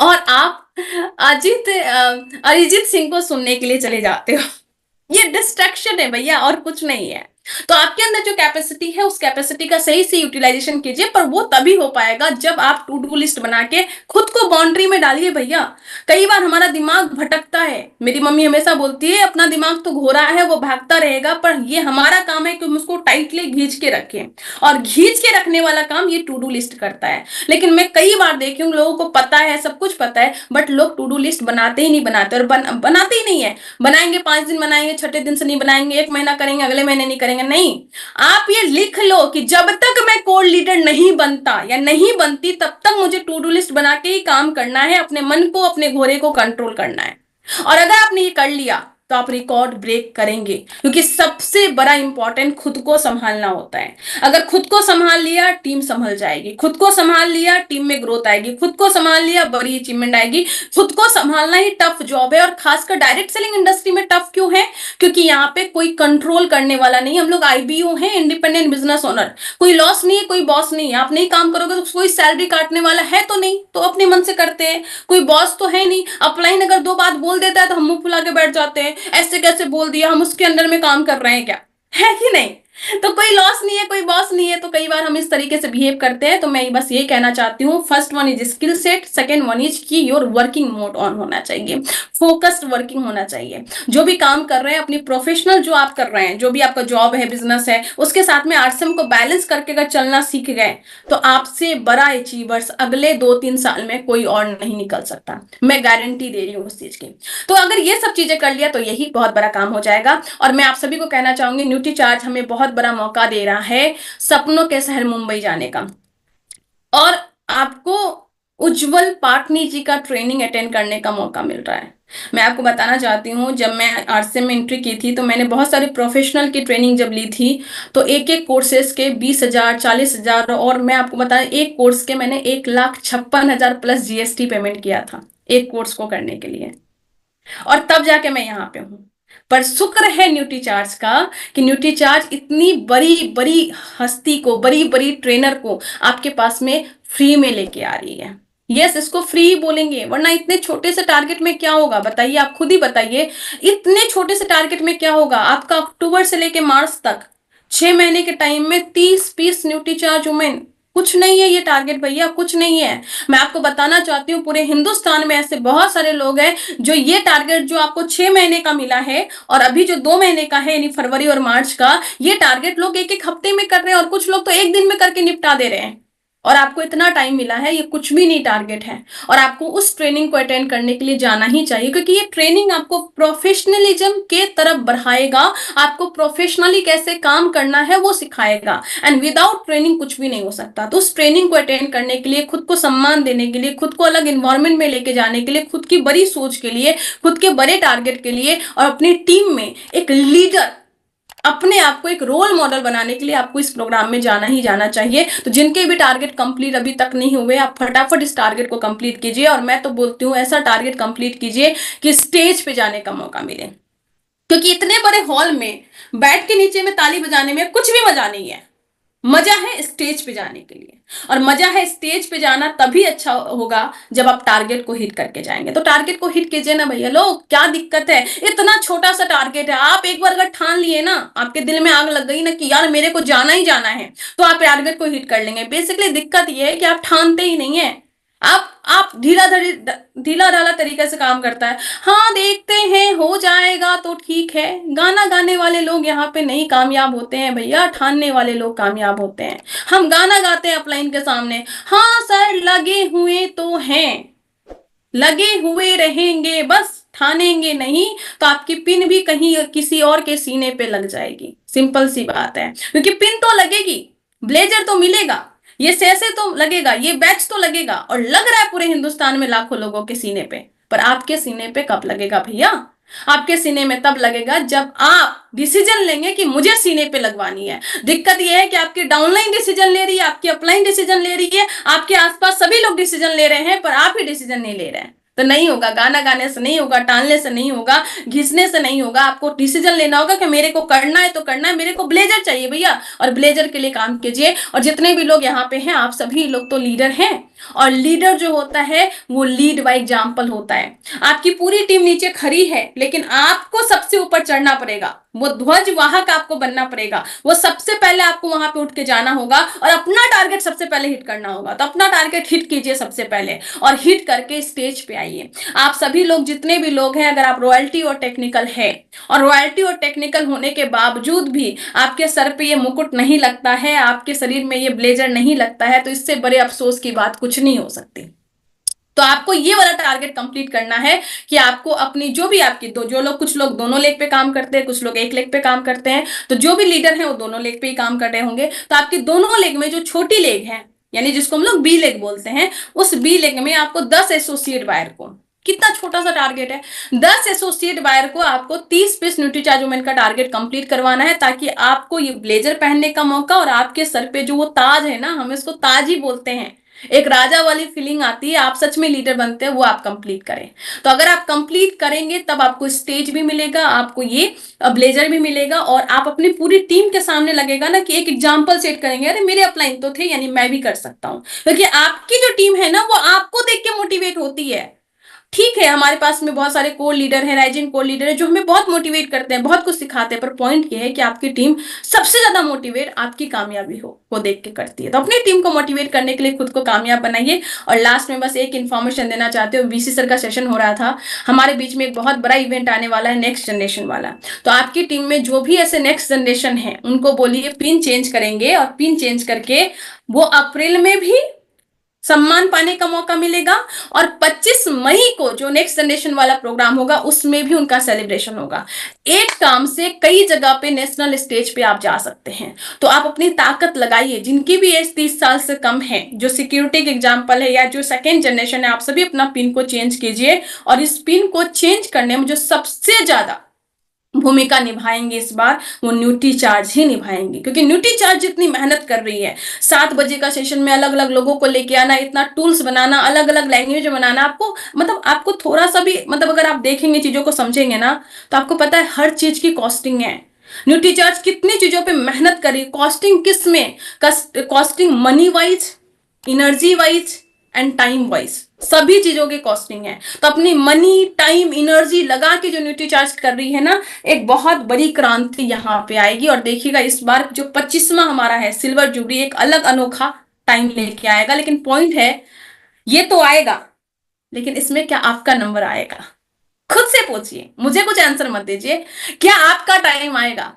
और आप अरिजीत सिंह को सुनने के लिए चले जाते हो। ये डिस्ट्रैक्शन है भैया, और कुछ नहीं है। तो आपके अंदर जो कैपेसिटी है, उस कैपेसिटी का सही से यूटिलाइजेशन कीजिए, पर वो तभी हो पाएगा जब आप टू डू लिस्ट बना के खुद को बाउंड्री में डालिए भैया। कई बार हमारा दिमाग भटकता है, मेरी मम्मी हमेशा बोलती है अपना दिमाग तो घोड़ा है, वो भागता रहेगा, पर ये हमारा काम है कि हम उसको टाइटली खींच के रखें, और खींच के रखने वाला काम ये टू डू लिस्ट करता है। लेकिन मैं कई बार देखी हूँ, लोगों को पता है, सब कुछ पता है, बट लोग टू डू लिस्ट बनाते ही नहीं, बनाते, और बनाते ही नहीं है। बनाएंगे 5 दिन बनाएंगे, छठे दिन से नहीं बनाएंगे, 1 महीना करेंगे, अगले महीने नहीं करेंगे। नहीं, आप ये लिख लो कि जब तक मैं कोर लीडर नहीं बनता या नहीं बनती, तब तक मुझे टू डू लिस्ट बना के ही काम करना है, अपने मन को, अपने घोड़े को कंट्रोल करना है। और अगर आपने ये कर लिया तो आप रिकॉर्ड ब्रेक करेंगे, क्योंकि सबसे बड़ा इंपॉर्टेंट खुद को संभालना होता है। अगर खुद को संभाल लिया, टीम संभल जाएगी। खुद को संभाल लिया, टीम में ग्रोथ आएगी। खुद को संभाल लिया, बड़ी अचीवमेंट आएगी। खुद को संभालना ही टफ जॉब है, और खासकर डायरेक्ट सेलिंग इंडस्ट्री में टफ क्यों है? क्योंकि यहाँ पे कोई कंट्रोल करने वाला नहीं। हम लोग IBO हैं, इंडिपेंडेंट बिजनेस ओनर। कोई लॉस नहीं है, कोई बॉस नहीं है। आप नहीं काम करोगे तो कोई सैलरी काटने वाला है तो नहीं, तो अपने मन से करते हैं। कोई बॉस तो है नहीं। अपलाइन अगर 2 बात बोल देता है तो हम मुंह फुला के बैठ जाते हैं, ऐसे कैसे बोल दिया, हम उसके अंडर में काम कर रहे हैं क्या? है कि नहीं? तो कोई लॉस नहीं है, कोई बॉस नहीं है, तो कई बार हम इस तरीके से बिहेव करते हैं। तो मैं बस ये कहना चाहती हूँ, first one is skill set, second one is की योर वर्किंग मोड ऑन होना चाहिए, फोकस्ड वर्किंग होना चाहिए। जो भी काम कर रहे हैं, अपनी प्रोफेशनल जो आप कर रहे हैं, जो भी आपका जॉब है, बिजनेस है, उसके साथ में RCM को बैलेंस करके अगर चलना सीख गए, तो आपसे बड़ा अचीवर्स अगले 2-3 साल में कोई और नहीं निकल सकता। मैं गारंटी दे रही हूँ उस चीज की। तो अगर ये सब चीजें कर लिया तो यही बहुत बड़ा काम हो जाएगा। और मैं आप सभी को कहना चाहूंगी, न्यूट्री चार्ज हमें बहुत बड़ा मौका दे रहा है सपनों के शहर मुंबई जाने का। और आपको उज्जवल पाटनी जी का ट्रेनिंग अटेंड करने का मौका मिल रहा है। मैं आपको बताना चाहती हूँ, जब मैं RCM में एंट्री की थी, तो मैंने बहुत सारे प्रोफेशनल की ट्रेनिंग जब ली थी, तो एक एक कोर्सेज के 20,000, 40,000, और मैं आपको बताया एक कोर्स के मैंने 1,56,000 प्लस GST पेमेंट किया था एक कोर्स को करने के लिए। और तब जाके मैं यहाँ पे हूँ। पर शुक्र है न्यूट्री चार्ज का कि न्यूट्री चार्ज इतनी बड़ी बड़ी हस्ती को, बड़ी बड़ी ट्रेनर को आपके पास में फ्री में लेके आ रही है। यस, इसको फ्री ही बोलेंगे, वरना इतने छोटे से टारगेट में क्या होगा बताइए? आप खुद ही बताइए, इतने छोटे से टारगेट में क्या होगा? आपका अक्टूबर से लेके मार्च तक 6 महीने के टाइम में 30 पीस न्यूट्री चार्ज वुमेन, कुछ नहीं है ये टारगेट भैया, कुछ नहीं है। मैं आपको बताना चाहती हूँ, पूरे हिंदुस्तान में ऐसे बहुत सारे लोग हैं जो ये टारगेट जो आपको 6 महीने का मिला है, और अभी जो 2 महीने का है, यानी फरवरी और मार्च का, ये टारगेट लोग एक एक हफ्ते में कर रहे हैं, और कुछ लोग तो एक दिन में करके निपटा दे रहे हैं। और आपको इतना टाइम मिला है, ये कुछ भी नहीं टारगेट है, और आपको उस ट्रेनिंग को अटेंड करने के लिए जाना ही चाहिए, क्योंकि ये ट्रेनिंग आपको प्रोफेशनलिज्म के तरफ बढ़ाएगा, आपको प्रोफेशनली कैसे काम करना है वो सिखाएगा। एंड विदाउट ट्रेनिंग कुछ भी नहीं हो सकता। तो उस ट्रेनिंग को अटेंड करने के लिए, खुद को सम्मान देने के लिए, खुद को अलग इन्वायरमेंट में लेके जाने के लिए, खुद की बड़ी सोच के लिए, खुद के बड़े टारगेट के लिए, और अपनी टीम में एक लीडर, अपने आप को एक रोल मॉडल बनाने के लिए आपको इस प्रोग्राम में जाना ही जाना चाहिए। तो जिनके भी टारगेट कंप्लीट अभी तक नहीं हुए, आप फटाफट इस टारगेट को कंप्लीट कीजिए। और मैं तो बोलती हूँ ऐसा टारगेट कंप्लीट कीजिए कि स्टेज पे जाने का मौका मिले, क्योंकि इतने बड़े हॉल में बैठ के नीचे में ताली बजाने में कुछ भी मजा नहीं है। मजा है स्टेज पे जाने के लिए, और मजा है स्टेज पे जाना तभी अच्छा होगा जब आप टारगेट को हिट करके जाएंगे। तो टारगेट को हिट कीजिए ना भैया लोग, क्या दिक्कत है? इतना छोटा सा टारगेट है, आप एक बार अगर ठान लिए ना, आपके दिल में आग लग गई ना कि यार मेरे को जाना ही जाना है, तो आप टारगेट को हिट कर लेंगे। बेसिकली दिक्कत ये है कि आप ठानते ही नहीं है। आप ढीला ढाला तरीके से काम करता है, हाँ देखते हैं हो जाएगा तो ठीक है। गाना गाने वाले लोग यहाँ पे नहीं कामयाब होते हैं भैया, ठानने वाले लोग कामयाब होते हैं। हम गाना गाते हैं अपलाइन के सामने, हाँ सर लगे हुए तो हैं, लगे हुए रहेंगे, बस ठानेंगे नहीं तो आपकी पिन भी कहीं किसी और के सीने पे लग जाएगी। सिंपल सी बात है, क्योंकि पिन तो लगेगी, ब्लेजर तो मिलेगा, ये सैसे तो लगेगा, ये बैच तो लगेगा, और लग रहा है पूरे हिंदुस्तान में लाखों लोगों के सीने पे। पर आपके सीने पे कब लगेगा भैया? आपके सीने में तब लगेगा जब आप डिसीजन लेंगे कि मुझे सीने पे लगवानी है। दिक्कत यह है कि आपकी डाउनलाइन डिसीजन ले रही है, आपकी अपलाइन डिसीजन ले रही है, आपके आसपास सभी लोग डिसीजन ले रहे हैं, पर आप ही डिसीजन नहीं ले रहे हैं। तो नहीं होगा, गाना गाने से नहीं होगा, टालने से नहीं होगा, घिसने से नहीं होगा। आपको डिसीजन लेना होगा कि मेरे को करना है तो करना है, मेरे को ब्लेजर चाहिए भैया, और ब्लेजर के लिए काम कीजिए। और जितने भी लोग यहाँ पे हैं, आप सभी लोग तो लीडर हैं, और लीडर जो होता है वो लीड बाय एग्जाम्पल होता है। आपकी पूरी टीम नीचे खड़ी है, लेकिन आपको सबसे ऊपर चढ़ना पड़ेगा, वो ध्वज वाहक आपको बनना पड़ेगा, वो सबसे पहले आपको वहां पे उठ के जाना होगा, और अपना टारगेट सबसे पहले हिट करना होगा। तो अपना टारगेट हिट कीजिए सबसे पहले, और हिट करके स्टेज पे आइए। आप सभी लोग, जितने भी लोग हैं, अगर आप रॉयल्टी और टेक्निकल है, और रॉयल्टी और टेक्निकल होने के बावजूद भी आपके सर पे ये मुकुट नहीं लगता है, आपके शरीर में ये ब्लेजर नहीं लगता है, तो इससे बड़े अफसोस की बात कुछ नहीं हो सकती। तो आपको ये वाला टारगेट कंप्लीट करना है कि आपको अपनी जो भी आपकी जो लोग, कुछ लोग दोनों लेग पे काम करते हैं, कुछ लोग एक लेग पे काम करते हैं, तो जो भी लीडर है वो दोनों लेग पे ही काम कर रहे होंगे। तो आपकी दोनों लेग में जो छोटी लेग है, यानी जिसको हम लोग बी लेग बोलते हैं, उस बी लेग में आपको 10 एसोसिएट बायर को, कितना छोटा सा टारगेट है, 10 एसोसिएट बायर को आपको 30 पीस न्यूट्रीचार्ज वुमेन का टारगेट कंप्लीट करवाना है, ताकि आपको ये ब्लेजर पहनने का मौका, और आपके सर पे जो वो ताज है ना, हम इसको ताज ही बोलते हैं, एक राजा वाली फीलिंग आती है, आप सच में लीडर बनते हैं, वो आप कंप्लीट करें। तो अगर आप कंप्लीट करेंगे तब आपको स्टेज भी मिलेगा, आपको ये ब्लेजर भी मिलेगा, और आप अपनी पूरी टीम के सामने लगेगा ना कि एक एग्जाम्पल सेट करेंगे, अरे मेरे अपलाइन तो थे, यानी मैं भी कर सकता हूं। क्योंकि आपकी जो टीम है ना, वो आपको देख के मोटिवेट होती है। ठीक है, हमारे पास में बहुत सारे कोर लीडर हैं, राइजिंग कोर लीडर है, जो हमें बहुत मोटिवेट करते हैं, बहुत कुछ सिखाते हैं, पर पॉइंट ये है कि आपकी टीम सबसे ज्यादा मोटिवेट आपकी कामयाबी को देख के करती है। तो अपनी टीम को मोटिवेट करने के लिए खुद को कामयाब बनाइए। और लास्ट में बस एक इन्फॉर्मेशन देना चाहते हो, वीसी सर का सेशन हो रहा था, हमारे बीच में एक बहुत बड़ा इवेंट आने वाला है, नेक्स्ट जनरेशन वाला। तो आपकी टीम में जो भी ऐसे नेक्स्ट जनरेशन है, उनको बोलिए पिन चेंज करेंगे, और पिन चेंज करके वो अप्रैल में भी सम्मान पाने का मौका मिलेगा, और 25 मई को जो नेक्स्ट जनरेशन वाला प्रोग्राम होगा, उसमें भी उनका सेलिब्रेशन होगा। एक काम से कई जगह पे नेशनल स्टेज पे आप जा सकते हैं। तो आप अपनी ताकत लगाइए, जिनकी भी एज 30 साल से कम है, जो सिक्योरिटी के एग्जाम्पल है, या जो सेकेंड जनरेशन है, आप सभी अपना पिन को चेंज कीजिए। और इस पिन को चेंज करने में जो सबसे ज्यादा भूमिका निभाएंगे इस बार, वो न्यूट्री चार्ज ही निभाएंगे, क्योंकि न्यूट्री चार्ज जितनी मेहनत कर रही है, 7 बजे का सेशन में अलग अलग लोगों को लेके आना, इतना टूल्स बनाना, अलग अलग लैंग्वेज बनाना, आपको मतलब आपको थोड़ा सा भी मतलब अगर आप देखेंगे, चीजों को समझेंगे ना, तो आपको पता है हर चीज की कॉस्टिंग है। न्यूट्री चार्ज कितनी चीजों पे मेहनत करी, कॉस्टिंग किस में, costing money wise, energy wise and time wise, सभी चीजों की कॉस्टिंग है। तो अपनी मनी, टाइम, एनर्जी लगा के जो न्यूट्री चार्ज कर रही है ना, एक बहुत बड़ी क्रांति यहाँ पे आएगी। और देखिएगा इस बार जो 25वां हमारा है सिल्वर जुबली, एक अलग अनोखा टाइम लेके आएगा। लेकिन पॉइंट है, ये तो आएगा, लेकिन इसमें क्या आपका नंबर आएगा? खुद से पूछिए, मुझे कुछ आंसर मत दीजिए, क्या आपका टाइम आएगा?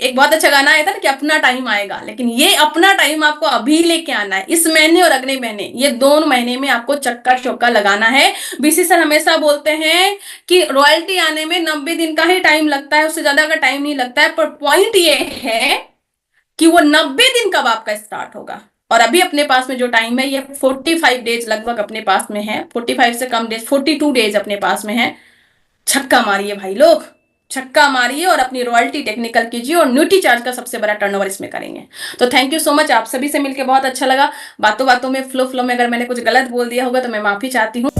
एक बहुत अच्छा गाना आया था ना कि अपना टाइम आएगा, लेकिन ये अपना टाइम आपको अभी लेके आना है, इस महीने और अगले महीने, ये 2 महीने में आपको चक्का चौका लगाना है। बीसी सर हमेशा बोलते हैं कि रॉयल्टी आने में 90 दिन का ही टाइम लगता है, उससे ज्यादा का टाइम नहीं लगता है, पर पॉइंट ये है कि वो 90 दिन कब आपका स्टार्ट होगा। और अभी अपने पास में जो टाइम है ये 45 डेज लगभग अपने पास में है, 45 से कम डेज, 42 डेज अपने पास में है। छक्का मारिए भाई लोग, छक्का मारिए और अपनी रॉयल्टी टेक्निकल कीजिए, और न्यूटी चार्ज का सबसे बड़ा टर्नओवर इसमें करेंगे। तो थैंक यू सो मच, आप सभी से मिलकर बहुत अच्छा लगा। बातों बातों में फ्लो में अगर मैंने कुछ गलत बोल दिया होगा तो मैं माफी चाहती हूँ।